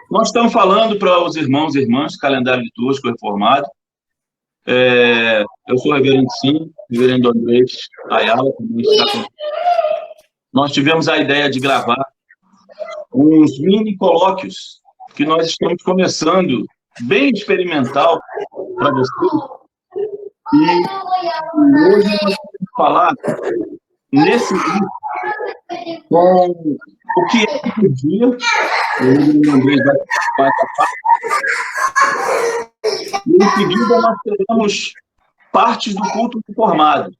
Nós estamos falando para os irmãos e irmãs do calendário litúrgico reformado. Eu sou o reverendo Sim, reverendo Andrés Ayala, também está com... Nós tivemos a ideia de gravar uns mini colóquios que nós estamos começando, bem experimental para vocês. E hoje nós vamos falar nesse vídeo com o que é liturgia. O Andrés vai falar. E em seguida nós teremos partes do culto reformado,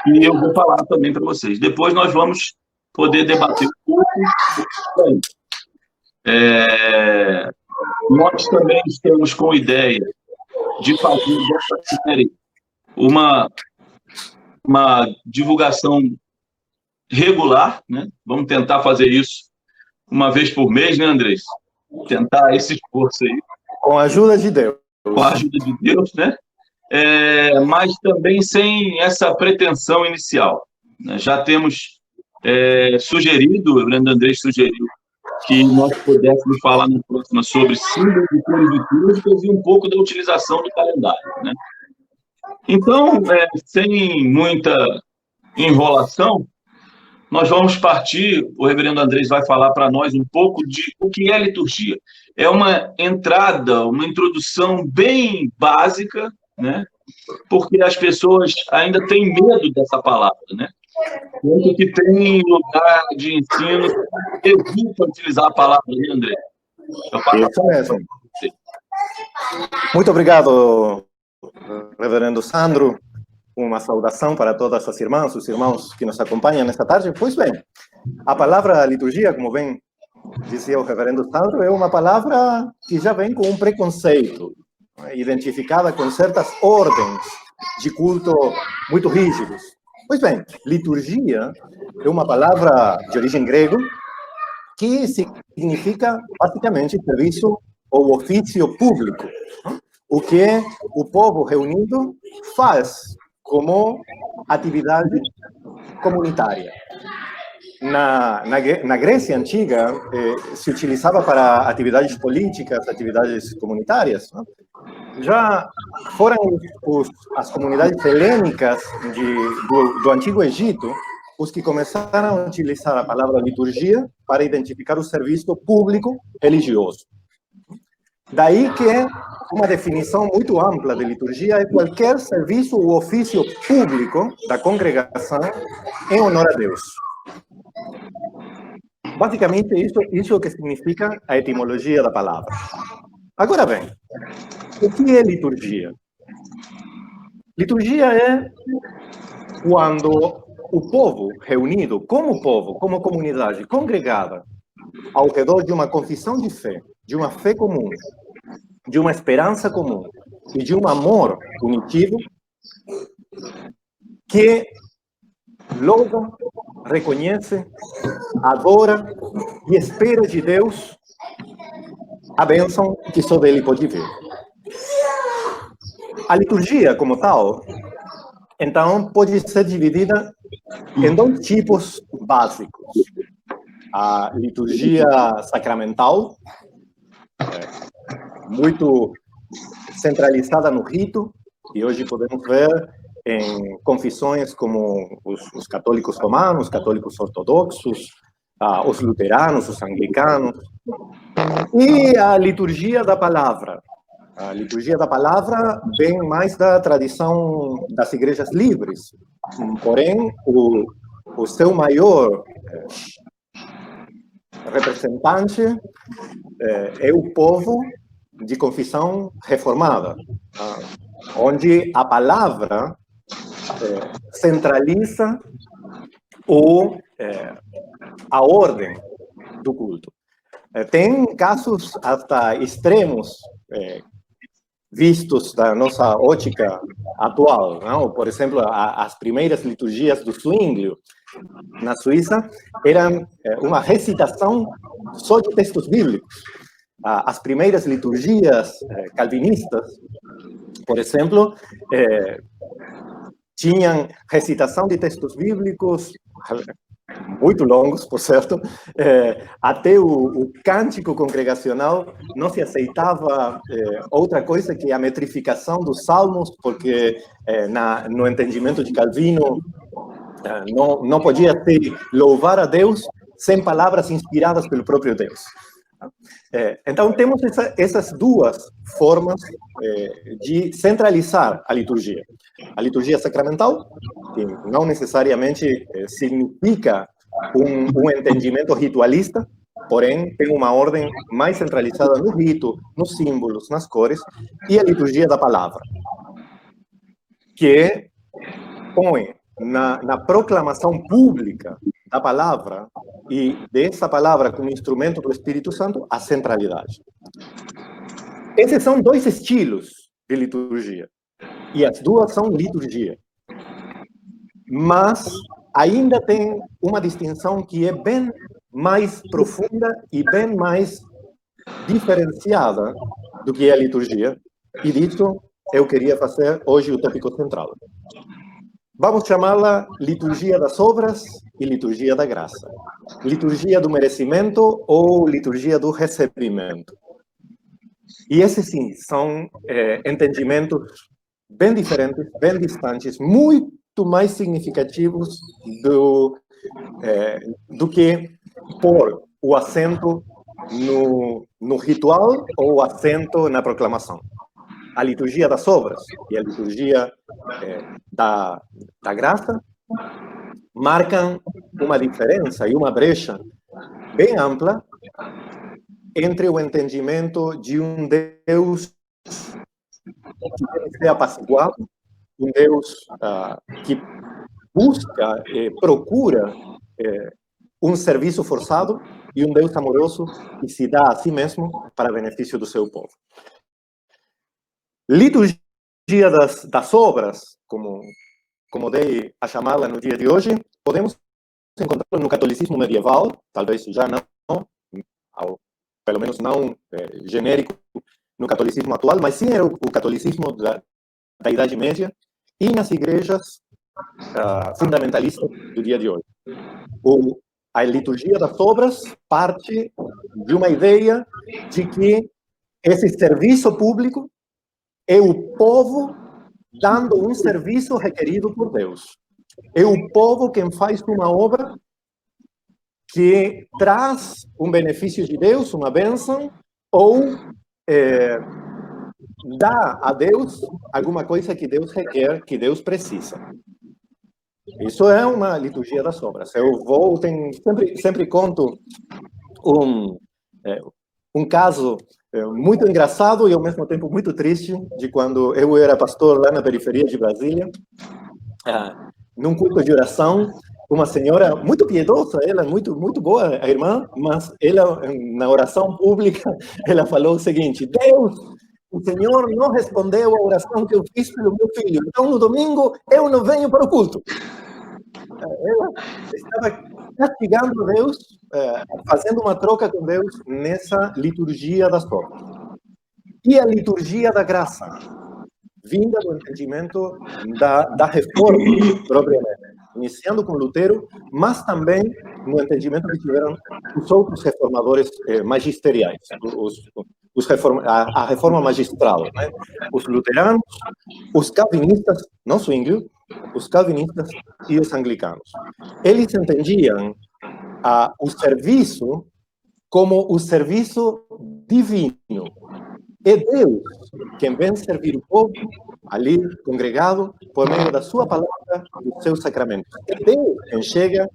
que eu vou falar também para vocês. Depois nós vamos poder debater o culto. Nós também estamos com ideia de fazer dessa série uma divulgação regular, né? Vamos tentar fazer isso uma vez por mês, né, Andrés? Tentar esse esforço aí. Com a ajuda de Deus. Com a ajuda de Deus, né? Mas também sem essa pretensão inicial. Já temos sugerido, o reverendo Andrés sugeriu, que nós pudéssemos falar na próxima sobre símbolos e cores litúrgicas e um pouco da utilização do calendário, né? Então, sem muita enrolação, nós vamos partir, o reverendo Andrés vai falar para nós um pouco de o que é liturgia. É uma entrada, uma introdução bem básica, né? Porque as pessoas ainda têm medo dessa palavra, né? Tanto que tem lugar de ensino que evita utilizar a palavra, né, André? Isso mesmo. Muito obrigado, reverendo Sandro. Uma saudação para todas as irmãs, os irmãos que nos acompanham nesta tarde. Pois bem, a palavra liturgia, como bem dizia o reverendo Sandro, é uma palavra que já vem com um preconceito, identificada com certas ordens de culto muito rígidos. Pois bem, liturgia é uma palavra de origem grego que significa, basicamente, serviço ou ofício público, o que o povo reunido faz como atividade comunitária. Na Grécia Antiga, se utilizava para atividades políticas, atividades comunitárias. Não? Já foram as comunidades helênicas do Antigo Egito os que começaram a utilizar a palavra liturgia para identificar o serviço público religioso. Daí que uma definição muito ampla de liturgia é qualquer serviço ou ofício público da congregação em honor a Deus. Basicamente, isso é o que significa a etimologia da palavra. Agora bem, o que é liturgia? Liturgia é quando o povo reunido, como povo, como comunidade congregada, ao redor de uma confissão de fé, de uma fé comum, de uma esperança comum e de um amor unitivo, que louva, reconhece, adora e espera de Deus a bênção que só dele pode vir. A liturgia, como tal, então, pode ser dividida em dois tipos básicos. A liturgia sacramental, muito centralizada no rito, e hoje podemos ver em confissões como os católicos romanos, católicos ortodoxos, os luteranos, os anglicanos, e a liturgia da palavra. A liturgia da palavra vem mais da tradição das igrejas livres, porém, o seu maior representante é o povo de confissão reformada, onde a palavra centraliza a ordem do culto. Tem casos até extremos vistos da nossa ótica atual, não? Por exemplo, as primeiras liturgias do Zwinglio, na Suíça, eram uma recitação só de textos bíblicos. As primeiras liturgias calvinistas, por exemplo, tinham recitação de textos bíblicos, muito longos, por certo, até o cântico congregacional não se aceitava outra coisa que a metrificação dos salmos, porque no entendimento de Calvino não podia ter louvar a Deus sem palavras inspiradas pelo próprio Deus. Então, temos essas duas formas de centralizar a liturgia. A liturgia sacramental, que não necessariamente significa um entendimento ritualista, porém tem uma ordem mais centralizada no rito, nos símbolos, nas cores, e a liturgia da palavra, que põe na proclamação pública da palavra e dessa palavra como instrumento do Espírito Santo a centralidade. Esses são dois estilos de liturgia, e as duas são liturgia. Mas ainda tem uma distinção que é bem mais profunda e bem mais diferenciada do que é a liturgia, e disso eu queria fazer hoje o tópico central. Vamos chamá-la liturgia das obras e liturgia da graça. Liturgia do merecimento ou liturgia do recebimento. E esses, sim, são entendimentos bem diferentes, bem distantes, muito mais significativos do que pôr o acento no ritual ou o acento na proclamação. A liturgia das obras e a liturgia da graça marcam uma diferença e uma brecha bem ampla entre o entendimento de um Deus que deve ser apaciguado, um Deus que busca, procura um serviço forçado, e um Deus amoroso que se dá a si mesmo para benefício do seu povo. Liturgia das obras, como dei a chamá-la no dia de hoje, podemos encontrá-la no catolicismo medieval, talvez já não, pelo menos não genérico no catolicismo atual, mas sim era o catolicismo da Idade Média e nas igrejas fundamentalistas do dia de hoje. A liturgia das obras parte de uma ideia de que esse serviço público é o povo dando um serviço requerido por Deus. É o povo quem faz uma obra que traz um benefício de Deus, uma bênção, ou dá a Deus alguma coisa que Deus requer, que Deus precisa. Isso é uma liturgia das obras. Sempre conto um caso muito engraçado e ao mesmo tempo muito triste de quando eu era pastor lá na periferia de Brasília, num culto de oração, uma senhora muito piedosa, ela muito boa, a irmã, mas ela na oração pública ela falou o seguinte: Deus, o Senhor não respondeu a oração que eu fiz pelo meu filho, então no domingo eu não venho para o culto. Ela estava castigando Deus, fazendo uma troca com Deus nessa liturgia das obras. E a liturgia da graça, vinda do entendimento da reforma, propriamente, iniciando com Lutero, mas também no entendimento que tiveram os outros reformadores magisteriais, a reforma magistral, né? Os luteranos, os calvinistas, não Zwinglio, os calvinistas e os anglicanos. Eles entendiam o serviço como o serviço divino. É Deus quem vem servir o povo ali congregado por meio da sua palavra e dos seus sacramentos. É Deus quem chega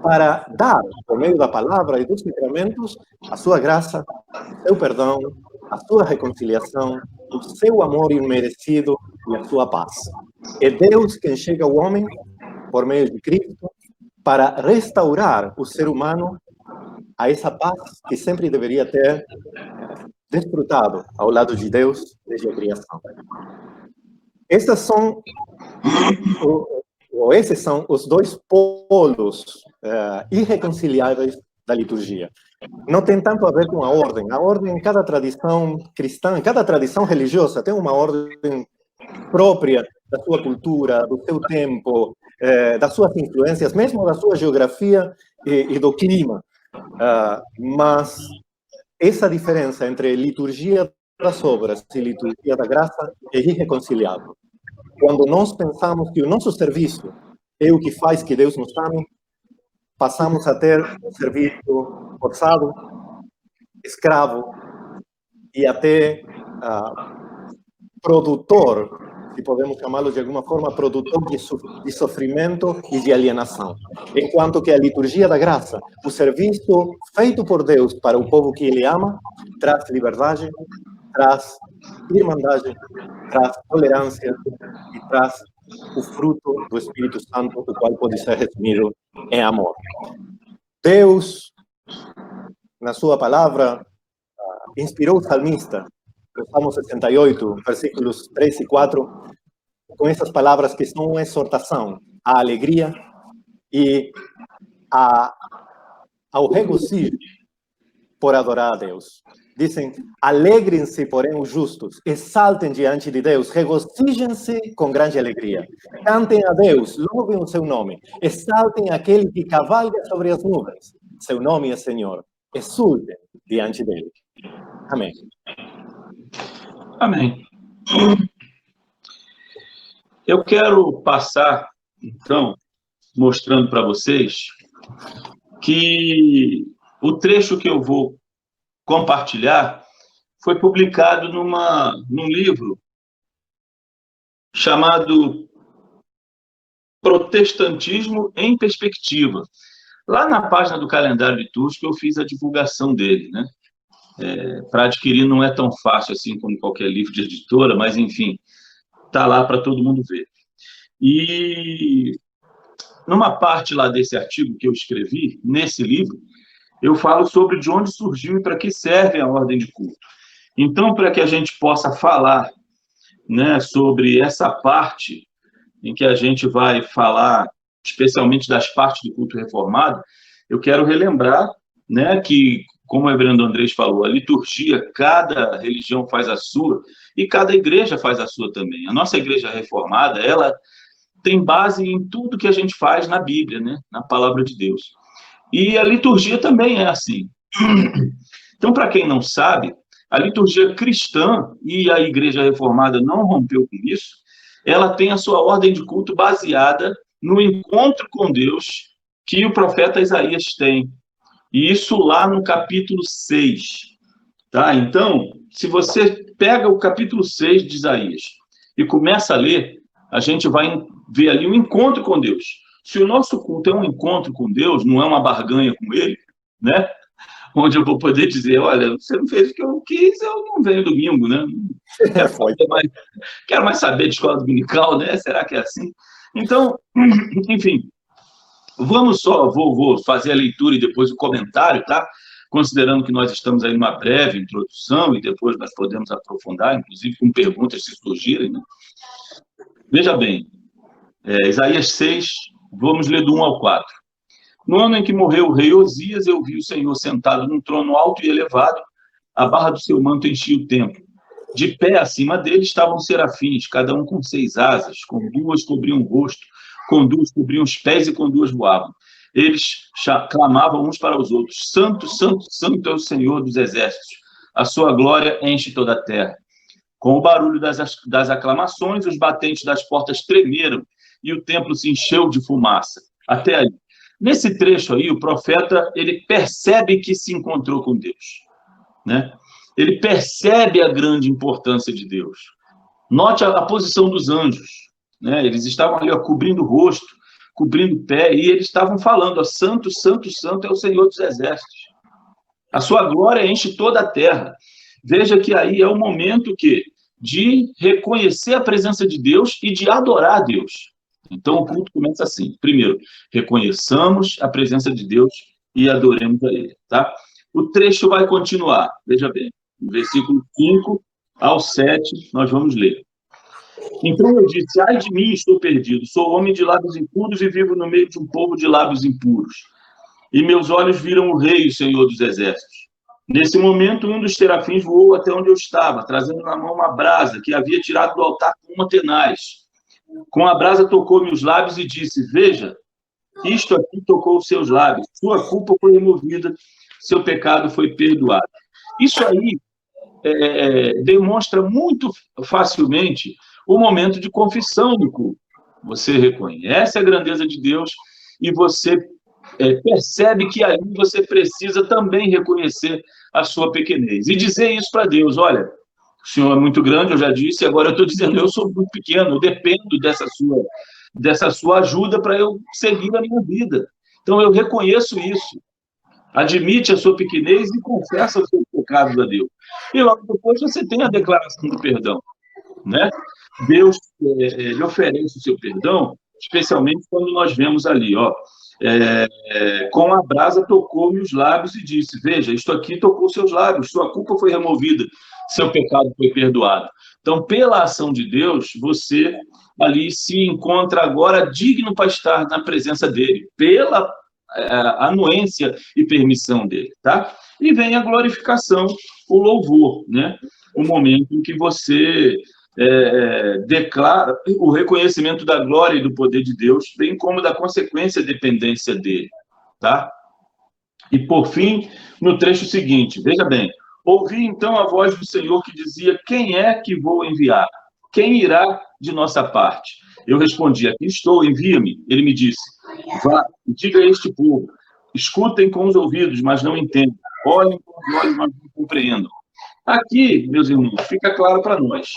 para dar, por meio da palavra e dos sacramentos, a sua graça, o seu perdão, a sua reconciliação, o seu amor imerecido e a sua paz. É Deus quem chega ao homem, por meio de Cristo, para restaurar o ser humano a essa paz que sempre deveria ter desfrutado ao lado de Deus desde a criação. Esses são os dois polos irreconciliáveis da liturgia. Não tem tanto a ver com a ordem. A ordem, cada tradição cristã, cada tradição religiosa tem uma ordem própria da sua cultura, do seu tempo, das suas influências, mesmo da sua geografia e do clima. Mas essa diferença entre liturgia das obras e liturgia da graça é irreconciliável. Quando nós pensamos que o nosso serviço é o que faz que Deus nos ame, passamos a ter um serviço forçado, escravo e até produtor, se podemos chamá-lo de alguma forma, produtor de sofrimento e de alienação. Enquanto que a liturgia da graça, o serviço feito por Deus para o povo que Ele ama, traz liberdade, traz irmandade, traz tolerância e traz o fruto do Espírito Santo, o qual pode ser resumido em amor. Deus, na sua palavra, inspirou o salmista, no Salmo 68, versículos 3 e 4, com essas palavras que são uma exortação à alegria e ao regozijo por adorar a Deus. Dizem, alegrem-se, porém, os justos, exaltem diante de Deus, regozijem-se com grande alegria. Cantem a Deus, louvem o seu nome, exaltem aquele que cavalga sobre as nuvens. Seu nome é Senhor, exultem diante dele. Amém. Amém. Eu quero passar, então, mostrando para vocês que o trecho que eu vou compartilhar foi publicado num livro chamado Protestantismo em Perspectiva. Lá na página do calendário litúrgico eu fiz a divulgação dele, né? Para adquirir não é tão fácil assim como qualquer livro de editora, mas enfim, está lá para todo mundo ver. E numa parte lá desse artigo que eu escrevi, nesse livro, eu falo sobre de onde surgiu e para que serve a ordem de culto. Então, para que a gente possa falar, né, sobre essa parte em que a gente vai falar especialmente das partes do culto reformado, eu quero relembrar, né, que, como o reverendo Andrés falou, a liturgia, cada religião faz a sua e cada igreja faz a sua também. A nossa igreja reformada, ela tem base em tudo que a gente faz na Bíblia, né, na palavra de Deus. E a liturgia também é assim. Então, para quem não sabe, a liturgia cristã, e a igreja reformada não rompeu com isso, ela tem a sua ordem de culto baseada no encontro com Deus que o profeta Isaías tem. E isso lá no capítulo 6. Tá? Então, se você pega o capítulo 6 de Isaías e começa a ler, a gente vai ver ali um encontro com Deus. Se o nosso culto é um encontro com Deus, não é uma barganha com Ele, né? Onde eu vou poder dizer, olha, você não fez o que eu quis, eu não venho domingo, né? Quero mais saber de escola dominical, né? Será que é assim? Então, enfim, vou fazer a leitura e depois o comentário, tá? Considerando que nós estamos aí numa breve introdução e depois nós podemos aprofundar, inclusive com perguntas se surgirem, né? Veja bem, Isaías 6, vamos ler do 1 ao 4. No ano em que morreu o rei Osias, eu vi o Senhor sentado num trono alto e elevado, a barra do seu manto enchia o templo. De pé acima dele estavam serafins, cada um com 6 asas, com 2 cobriam o rosto, com 2 cobriam os pés e com 2 voavam. Eles clamavam uns para os outros, Santo, Santo, Santo é o Senhor dos exércitos, a sua glória enche toda a terra. Com o barulho das aclamações, os batentes das portas tremeram e o templo se encheu de fumaça. Até aí. Nesse trecho aí, o profeta, ele percebe que se encontrou com Deus, né? Ele percebe a grande importância de Deus. Note a posição dos anjos, né? Eles estavam ali, ó, cobrindo o rosto, cobrindo o pé, e eles estavam falando, ó, Santo, Santo, Santo é o Senhor dos exércitos. A sua glória enche toda a terra. Veja que aí é o momento de reconhecer a presença de Deus e de adorar a Deus. Então, o culto começa assim. Primeiro, reconheçamos a presença de Deus e adoremos a Ele. Tá? O trecho vai continuar. Veja bem, no versículo 5 ao 7, nós vamos ler. Então eu disse, ai de mim, estou perdido. Sou homem de lábios impuros e vivo no meio de um povo de lábios impuros. E meus olhos viram o Rei, o Senhor dos Exércitos. Nesse momento, um dos serafins voou até onde eu estava, trazendo na mão uma brasa que havia tirado do altar com uma tenaz. Com a brasa tocou-me os lábios e disse, veja, isto aqui tocou os seus lábios, sua culpa foi removida, seu pecado foi perdoado. Isso aí demonstra muito facilmente o momento de confissão do culto. Você reconhece a grandeza de Deus e você percebe que ali você precisa também reconhecer a sua pequenez. E dizer isso para Deus, olha, o Senhor é muito grande, eu já disse, agora eu estou dizendo, eu sou muito pequeno, eu dependo dessa sua ajuda para eu seguir a minha vida. Então, eu reconheço isso. Admite a sua pequenez e confessa os seus pecados a Deus. E logo depois você tem a declaração do perdão, né? Deus lhe oferece o seu perdão, especialmente quando nós vemos ali, ó, com a brasa tocou-me os lábios e disse, veja, isto aqui tocou seus lábios, sua culpa foi removida, seu pecado foi perdoado. Então, pela ação de Deus, você ali se encontra agora digno para estar na presença dele, pela anuência e permissão dele, tá? E vem a glorificação, o louvor, né? O momento em que você declara o reconhecimento da glória e do poder de Deus, bem como da consequência dependência dele, tá? E, por fim, no trecho seguinte, veja bem, ouvi então a voz do Senhor que dizia, quem é que vou enviar? Quem irá de nossa parte? Eu respondi, aqui estou, envia-me. Ele me disse, vá, diga a este povo, escutem com os ouvidos, mas não entendam, olhem com os olhos, mas não compreendam. Aqui, meus irmãos, fica claro para nós.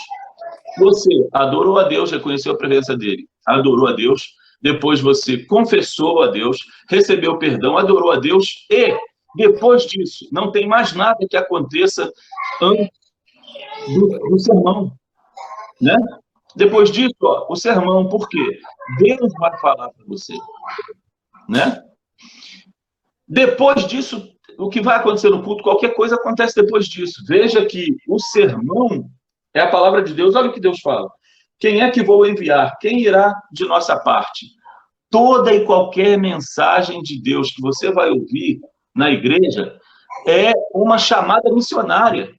Você adorou a Deus, reconheceu a presença dele, adorou a Deus, depois você confessou a Deus, recebeu perdão, adorou a Deus e, depois disso, não tem mais nada que aconteça antes do sermão, né? Depois disso, ó, o sermão, por quê? Deus vai falar para você, né? Depois disso, o que vai acontecer no culto, qualquer coisa acontece depois disso. Veja que o sermão é a palavra de Deus. Olha o que Deus fala. Quem é que vou enviar? Quem irá de nossa parte? Toda e qualquer mensagem de Deus que você vai ouvir na igreja é uma chamada missionária.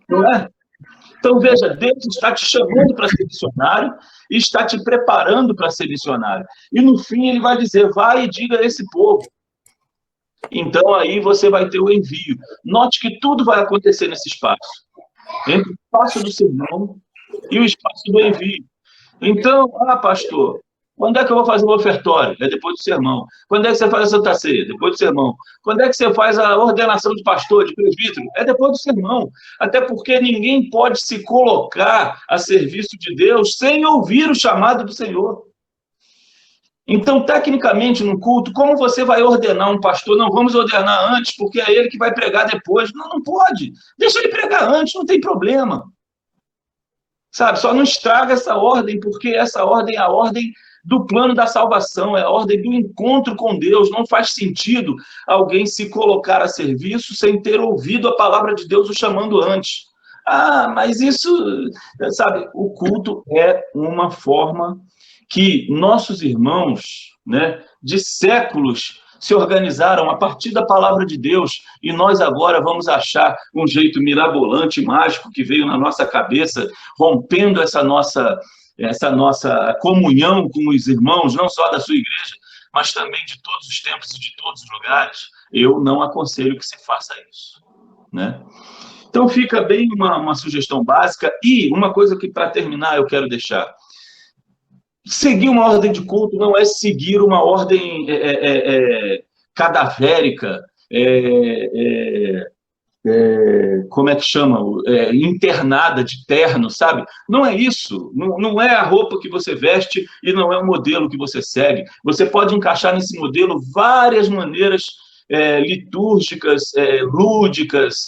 Não é? Então, veja, Deus está te chamando para ser missionário e está te preparando para ser missionário. E, no fim, ele vai dizer, vai e diga a esse povo. Então, aí você vai ter o envio. Note que tudo vai acontecer nesse espaço. Entre o espaço do sermão e o espaço do envio. Então, pastor, quando é que eu vou fazer o ofertório? É depois do sermão. Quando é que você faz a Santa Ceia? Depois do sermão. Quando é que você faz a ordenação de pastor, de presbítero? É depois do sermão. Até porque ninguém pode se colocar a serviço de Deus sem ouvir o chamado do Senhor. Então, tecnicamente, no culto, como você vai ordenar um pastor? Não, vamos ordenar antes, porque é ele que vai pregar depois. Não, não pode. Deixa ele pregar antes, não tem problema. Sabe, só não estraga essa ordem, porque essa ordem é a ordem do plano da salvação, é a ordem do encontro com Deus. Não faz sentido alguém se colocar a serviço sem ter ouvido a palavra de Deus o chamando antes. Mas isso, sabe, o culto é uma forma que nossos irmãos, né, de séculos se organizaram a partir da palavra de Deus, e nós agora vamos achar um jeito mirabolante, mágico, que veio na nossa cabeça, rompendo essa nossa comunhão com os irmãos, não só da sua igreja, mas também de todos os tempos e de todos os lugares. Eu não aconselho que se faça isso, né? Então, fica bem uma sugestão básica, e uma coisa que, para terminar, eu quero deixar. Seguir uma ordem de culto não é seguir uma ordem cadavérica, como é que chama? Internada de terno, sabe? Não é isso. Não é a roupa que você veste e não é o modelo que você segue. Você pode encaixar nesse modelo várias maneiras litúrgicas, lúdicas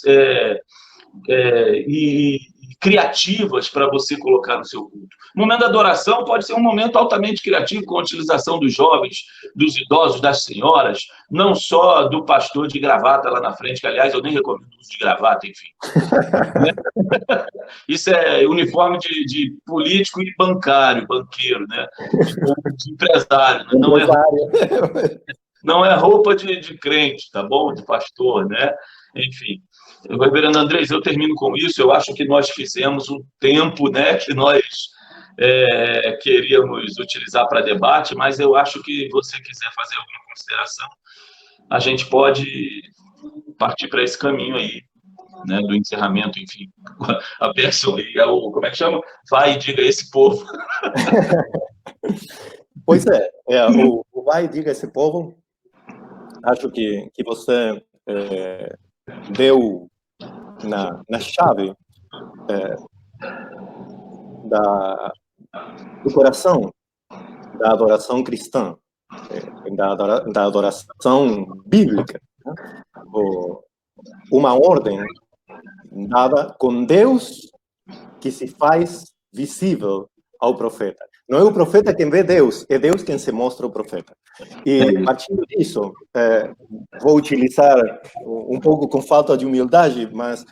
e criativas para você colocar no seu culto. O momento da adoração pode ser um momento altamente criativo, com a utilização dos jovens, dos idosos, das senhoras, não só do pastor de gravata lá na frente, que, aliás, eu nem recomendo o uso de gravata, enfim. Isso é uniforme de político e banqueiro, né? De empresário, né? Não é roupa de crente, tá bom? De pastor, né? Enfim. Reverendo Andrés, eu termino com isso. Eu acho que nós fizemos um tempo, né, que nós queríamos utilizar para debate, mas eu acho que você quiser fazer alguma consideração, a gente pode partir para esse caminho aí, né, do encerramento, enfim. A versão aí é o, como é que chama? Vai e diga a esse povo. Pois o vai e diga a esse povo, acho que você deu na chave do coração da adoração cristã, da adoração bíblica, né? Uma ordem dada com Deus que se faz visível ao profeta. Não é o profeta quem vê Deus, é Deus quem se mostra o profeta. E, partindo disso, vou utilizar um pouco com falta de humildade, mas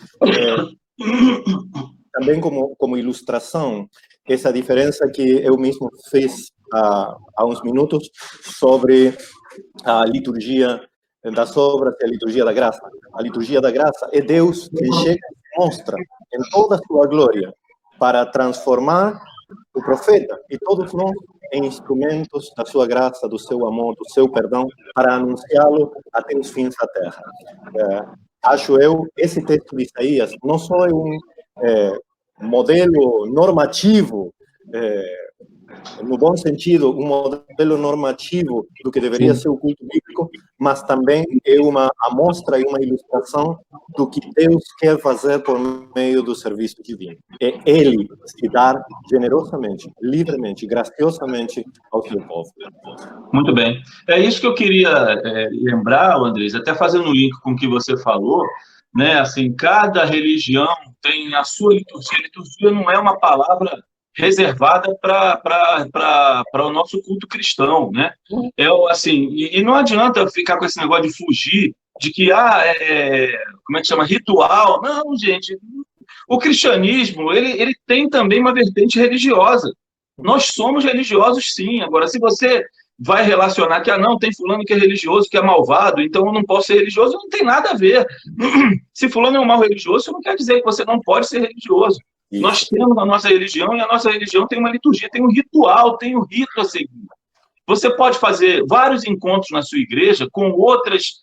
também como ilustração, essa diferença que eu mesmo fiz há uns minutos sobre a liturgia das obras e a liturgia da graça. A liturgia da graça é Deus que chega e se mostra em toda a sua glória para transformar o profeta e todos nós em instrumentos da sua graça, do seu amor, do seu perdão, para anunciá-lo até os fins da terra. Acho eu, esse texto de Isaías não só é um modelo normativo, no bom sentido, um modelo normativo do que deveria ser o culto bíblico, mas também é uma amostra e uma ilustração do que Deus quer fazer por meio do serviço divino. É Ele se dar generosamente, livremente, graciosamente ao seu povo. Muito bem. É isso que eu queria lembrar, Andrés, até fazendo um link com o que você falou, né? Assim, cada religião tem a sua liturgia. A liturgia não é uma palavra reservada para o nosso culto cristão, né? Assim, e não adianta ficar com esse negócio de fugir, de que, como é que chama? Ritual. Não, gente, o cristianismo, ele tem também uma vertente religiosa. Nós somos religiosos, sim. Agora, se você vai relacionar que, não, tem fulano que é religioso, que é malvado, então eu não posso ser religioso, não tem nada a ver. Se fulano é um mau religioso, isso não quer dizer que você não pode ser religioso. Isso. Nós temos a nossa religião, e a nossa religião tem uma liturgia, tem um ritual, tem um rito a seguir. Você pode fazer vários encontros na sua igreja com outras,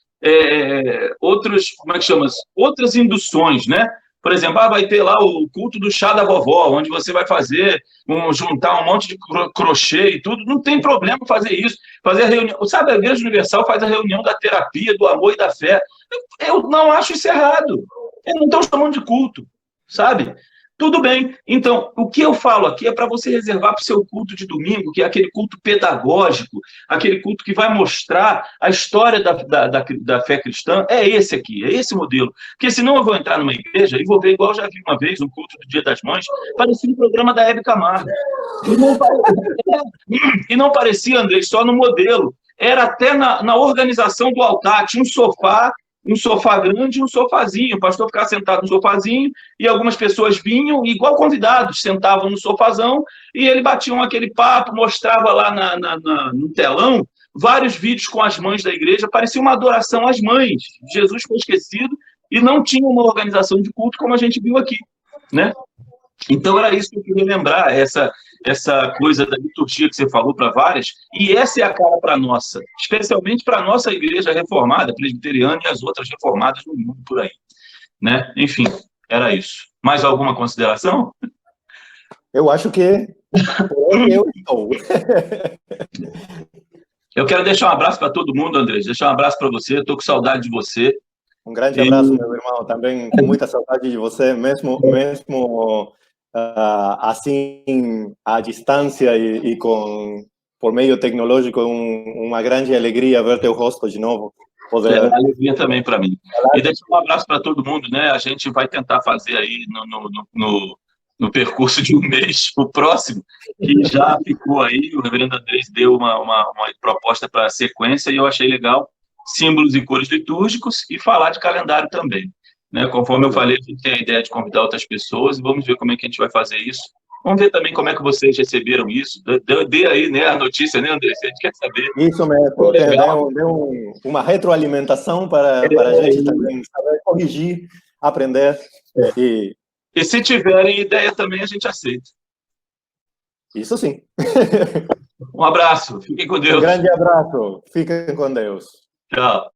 como é que chama? Outras induções, né? Por exemplo, vai ter lá o culto do chá da vovó, onde você vai juntar um monte de crochê e tudo. Não tem problema fazer isso. Fazer a reunião. Sabe, a Igreja Universal faz a reunião da terapia, do amor e da fé. Eu não acho isso errado. Eles não estão chamando de culto, sabe? Tudo bem. Então, o que eu falo aqui é para você reservar para o seu culto de domingo, que é aquele culto pedagógico, aquele culto que vai mostrar a história da fé cristã. É esse aqui, é esse modelo. Porque senão eu vou entrar numa igreja e vou ver, igual eu já vi uma vez, no culto do Dia das Mães, parecia um programa da Hebe Camargo. E não parecia, André, só no modelo. Era até na organização do altar. Tinha um sofá grande e um sofazinho. O pastor ficava sentado no sofazinho e algumas pessoas vinham, igual convidados, sentavam no sofazão e ele batiam aquele papo, mostrava lá no telão vários vídeos com as mães da igreja. Parecia uma adoração às mães. Jesus foi esquecido e não tinha uma organização de culto como a gente viu aqui, né? Então, era isso que eu queria lembrar, essa coisa da liturgia que você falou para várias, e essa é a cara para a nossa, especialmente para a nossa igreja reformada, presbiteriana e as outras reformadas no mundo por aí, né? Enfim, era isso. Mais alguma consideração? Eu acho que eu estou. Eu quero deixar um abraço para todo mundo, Andrés, deixar um abraço para você, estou com saudade de você. Um grande abraço, meu irmão, também com muita saudade de você, mesmo assim, à distância e por meio tecnológico, uma grande alegria ver teu rosto de novo. É uma alegria também para mim. E deixa um abraço para todo mundo, né? A gente vai tentar fazer aí no percurso de um mês, o próximo, que já ficou aí, o reverendo Andrés deu uma proposta para a sequência e eu achei legal, símbolos e cores litúrgicos e falar de calendário também. Né? Conforme eu falei, a gente tem a ideia de convidar outras pessoas e vamos ver como é que a gente vai fazer isso. Vamos ver também como é que vocês receberam isso. Dê aí, né, a notícia, né, André? A gente quer saber. Isso mesmo. Deu uma retroalimentação para a gente também saber corrigir, aprender. E se tiverem ideia também, a gente aceita. Isso sim. Um abraço, fiquem com Deus. Um grande abraço, fiquem com Deus. Tchau.